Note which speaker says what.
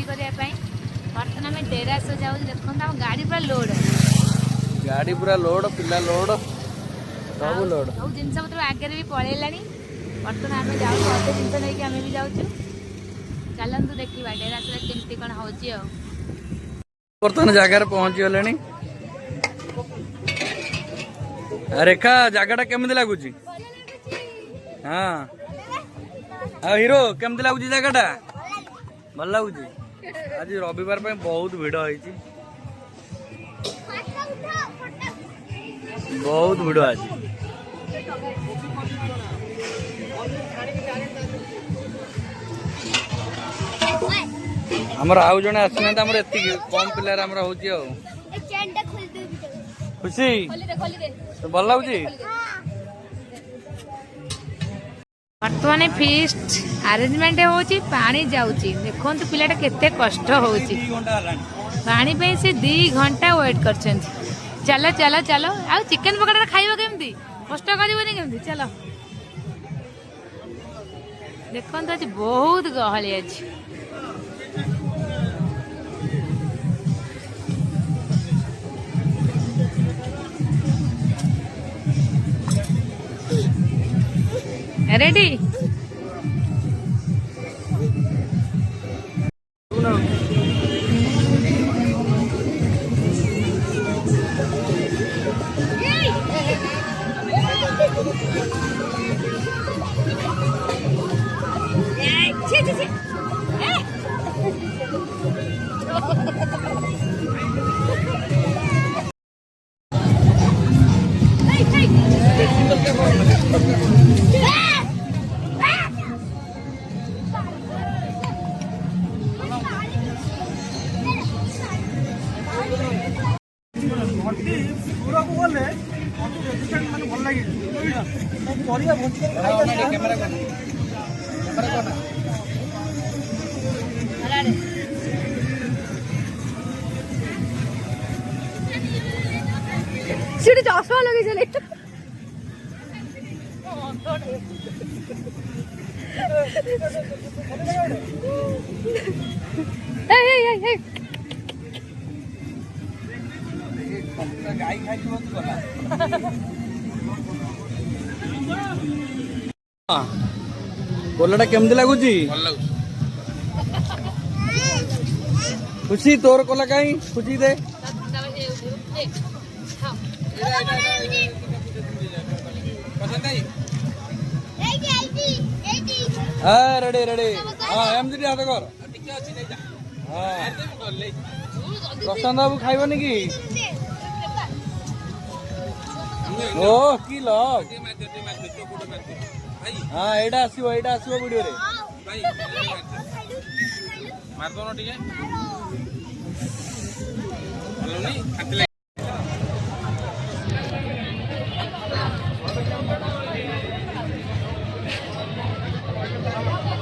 Speaker 1: करने बर्तमान आम डेरास जाऊ देखो गाड़ी पूरा लोड
Speaker 2: गाड़ी पूरा लोड पिला लोड सब लोड
Speaker 1: सब जिन पत्र आगे भी पलैला बर्तमान आम जाऊँ अधे जिन नहीं आम भी जाऊँ चलतु देखा डेरास केमती कौन हो
Speaker 2: बर्तमान जगार पहुंची गले रेखा जगह केमती लगुच हाँ हीरो केमती लगुच जगह भल लगुच आज रविवार बहुत भिड़ होती बहुत भिड़ आज आमर आउ जने आसना एति कम पिलार आमर होची आ खुशी तो भल लगुच
Speaker 1: बर्तमान फीस्ट अरेंजमेंट होची पानी जाउची देखो पिलाटा केते कष्ट होची पानी पे से 2 घंटा वेट करछन चलो चलो चलो आ चिकन पकोड़ा खाइबो केमती कष्ट करबोनी केमती चलो देखो आज बहुत गहली अछि रेडी चश्मा लगे चले
Speaker 2: गोलाटा केमती लगुच खुशी तोर कला कहीं खुशी दे रेडी रेडी हाँ एमती हाथ कर प्रशांत बाबू खाइबनी कि ओ कि लग हाँ एटा आसीबो वीडियो रे मार दो न टिके